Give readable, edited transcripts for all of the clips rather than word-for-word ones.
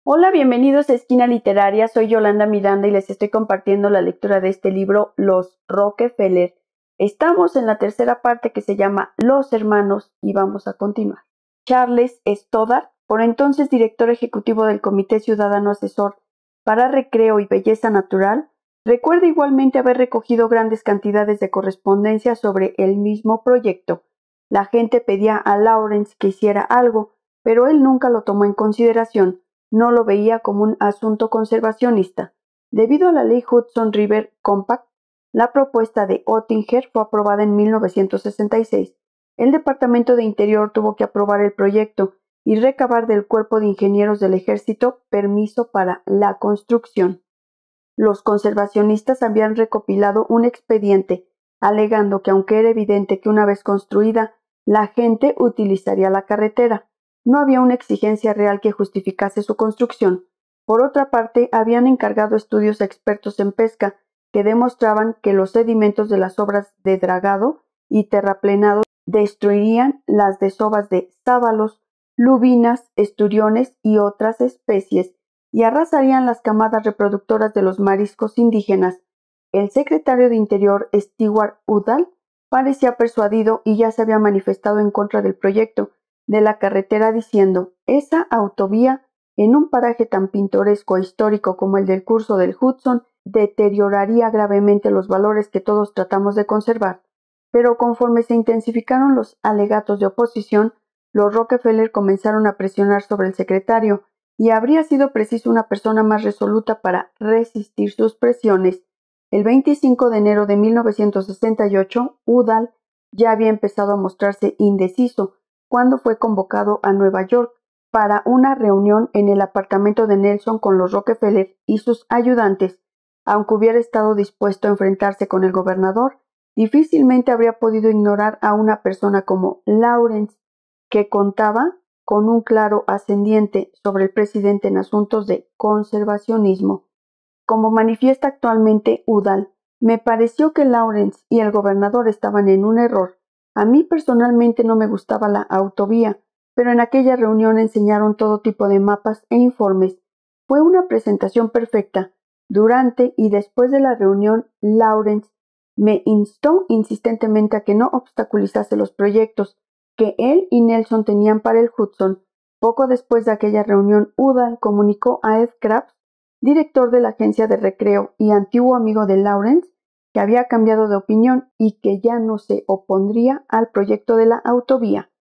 Hola, bienvenidos a Esquina Literaria. Soy Yolanda Miranda y les estoy compartiendo la lectura de este libro, Los Rockefeller. Estamos en la tercera parte que se llama Los Hermanos y vamos a continuar. Charles Stoddard, por entonces director ejecutivo del Comité Ciudadano Asesor para Recreo y Belleza Natural, recuerda igualmente haber recogido grandes cantidades de correspondencia sobre el mismo proyecto. La gente pedía a Lawrence que hiciera algo, pero él nunca lo tomó en consideración. No lo veía como un asunto conservacionista. Debido a la ley Hudson River Compact, la propuesta de Oettinger fue aprobada en 1966. El Departamento de Interior tuvo que aprobar el proyecto y recabar del Cuerpo de Ingenieros del Ejército permiso para la construcción. Los conservacionistas habían recopilado un expediente alegando que aunque era evidente que una vez construida, la gente utilizaría la carretera, no había una exigencia real que justificase su construcción. Por otra parte, habían encargado estudios a expertos en pesca que demostraban que los sedimentos de las obras de dragado y terraplenado destruirían las desovas de sábalos, lubinas, esturiones y otras especies y arrasarían las camadas reproductoras de los mariscos indígenas. El secretario de Interior, Stewart Udall, parecía persuadido y ya se había manifestado en contra del proyecto de la carretera diciendo: esa autovía, en un paraje tan pintoresco e histórico como el del curso del Hudson, deterioraría gravemente los valores que todos tratamos de conservar. Pero conforme se intensificaron los alegatos de oposición, los Rockefeller comenzaron a presionar sobre el secretario, y habría sido preciso una persona más resoluta para resistir sus presiones. El 25 de enero de 1968, Udall ya había empezado a mostrarse indeciso cuando fue convocado a Nueva York para una reunión en el apartamento de Nelson con los Rockefeller y sus ayudantes. Aunque hubiera estado dispuesto a enfrentarse con el gobernador, difícilmente habría podido ignorar a una persona como Lawrence, que contaba con un claro ascendiente sobre el presidente en asuntos de conservacionismo. Como manifiesta actualmente Udall, me pareció que Lawrence y el gobernador estaban en un error. A mí personalmente no me gustaba la autovía, pero en aquella reunión enseñaron todo tipo de mapas e informes. Fue una presentación perfecta. Durante y después de la reunión, Lawrence me instó insistentemente a que no obstaculizase los proyectos que él y Nelson tenían para el Hudson. Poco después de aquella reunión, Udall comunicó a Ed Krabs, director de la agencia de recreo y antiguo amigo de Lawrence, que había cambiado de opinión y que ya no se opondría al proyecto de la autovía.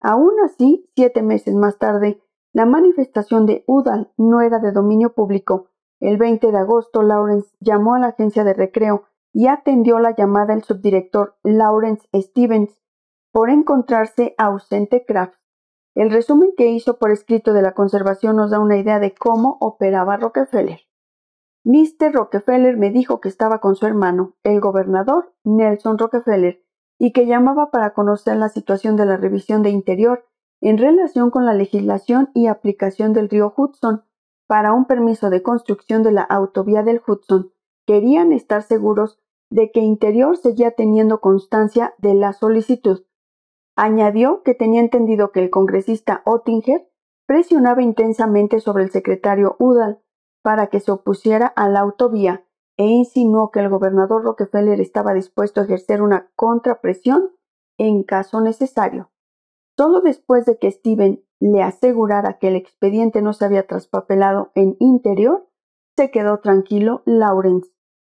Aún así, 7 meses más tarde, la manifestación de Udall no era de dominio público. El 20 de agosto, Lawrence llamó a la agencia de recreo y atendió la llamada el subdirector Lawrence Stevens por encontrarse ausente Krabs. El resumen que hizo por escrito de la conservación nos da una idea de cómo operaba Rockefeller. Mr. Rockefeller me dijo que estaba con su hermano, el gobernador Nelson Rockefeller, y que llamaba para conocer la situación de la revisión de Interior en relación con la legislación y aplicación del río Hudson para un permiso de construcción de la autovía del Hudson. Querían estar seguros de que Interior seguía teniendo constancia de la solicitud. Añadió que tenía entendido que el congresista Oettinger presionaba intensamente sobre el secretario Udall para que se opusiera a la autovía e insinuó que el gobernador Rockefeller estaba dispuesto a ejercer una contrapresión en caso necesario. Solo después de que Steven le asegurara que el expediente no se había traspapelado en Interior, se quedó tranquilo Lawrence.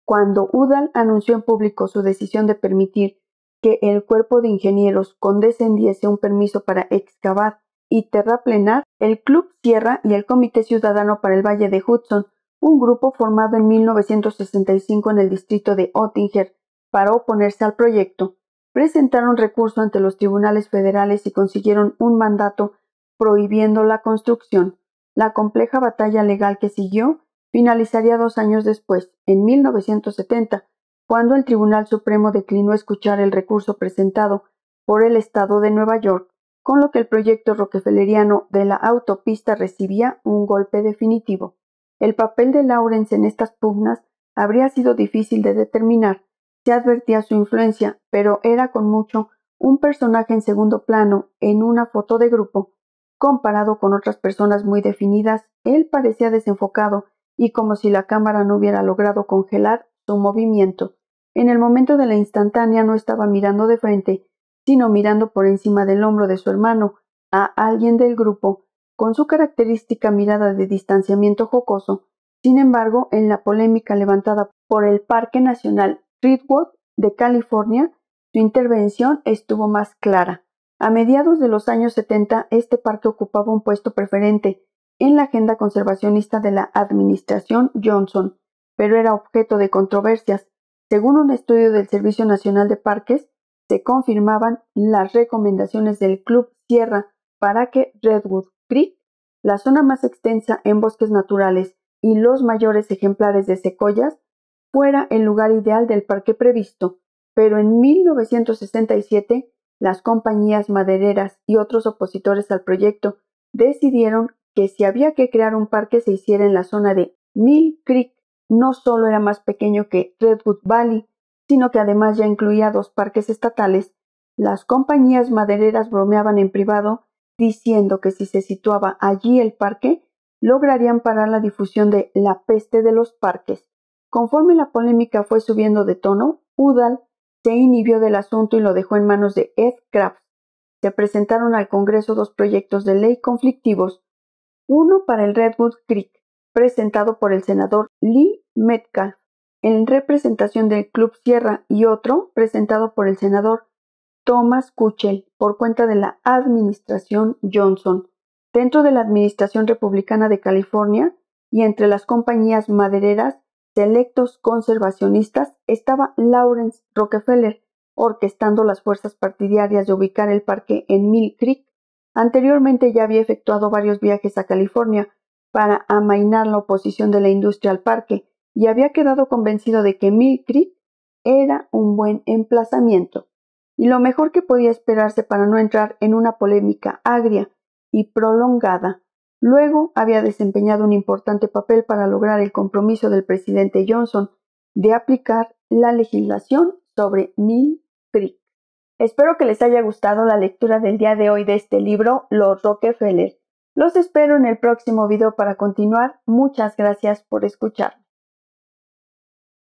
Cuando Udall anunció en público su decisión de permitir que el cuerpo de ingenieros condescendiese un permiso para excavar y terraplenar, el Club Sierra y el Comité Ciudadano para el Valle de Hudson, un grupo formado en 1965 en el distrito de Oettinger para oponerse al proyecto, presentaron recurso ante los tribunales federales y consiguieron un mandato prohibiendo la construcción. La compleja batalla legal que siguió finalizaría 2 años después, en 1970, cuando el Tribunal Supremo declinó escuchar el recurso presentado por el Estado de Nueva York, con lo que el proyecto rockefelleriano de la autopista recibía un golpe definitivo. El papel de Lawrence en estas pugnas habría sido difícil de determinar. Se advertía su influencia, pero era con mucho un personaje en segundo plano en una foto de grupo. Comparado con otras personas muy definidas, él parecía desenfocado y como si la cámara no hubiera logrado congelar su movimiento. En el momento de la instantánea no estaba mirando de frente, sino mirando por encima del hombro de su hermano a alguien del grupo, con su característica mirada de distanciamiento jocoso. Sin embargo, en la polémica levantada por el Parque Nacional Redwood de California, su intervención estuvo más clara. A mediados de los años 70, este parque ocupaba un puesto preferente en la agenda conservacionista de la administración Johnson, pero era objeto de controversias. Según un estudio del Servicio Nacional de Parques, se confirmaban las recomendaciones del Club Sierra para que Redwood Creek, la zona más extensa en bosques naturales y los mayores ejemplares de secoyas, fuera el lugar ideal del parque previsto, pero en 1967 las compañías madereras y otros opositores al proyecto decidieron que si había que crear un parque se hiciera en la zona de Mill Creek. No solo era más pequeño que Redwood Valley, sino que además ya incluía 2 parques estatales. Las compañías madereras bromeaban en privado diciendo que si se situaba allí el parque, lograrían parar la difusión de la peste de los parques. Conforme la polémica fue subiendo de tono, Udall se inhibió del asunto y lo dejó en manos de Ed Krabs. Se presentaron al Congreso 2 proyectos de ley conflictivos, uno para el Redwood Creek, presentado por el senador Lee Metcalf, en representación del Club Sierra, y otro presentado por el senador Thomas Kuchel, por cuenta de la administración Johnson. Dentro de la administración republicana de California y entre las compañías madereras selectos conservacionistas estaba Lawrence Rockefeller, orquestando las fuerzas partidarias de ubicar el parque en Mill Creek. Anteriormente ya había efectuado varios viajes a California para amainar la oposición de la industria al parque y había quedado convencido de que Mill Creek era un buen emplazamiento y lo mejor que podía esperarse para no entrar en una polémica agria y prolongada. Luego había desempeñado un importante papel para lograr el compromiso del presidente Johnson de aplicar la legislación sobre Mill Creek. Espero que les haya gustado la lectura del día de hoy de este libro, Los Rockefeller. Los espero en el próximo video para continuar. Muchas gracias por escuchar.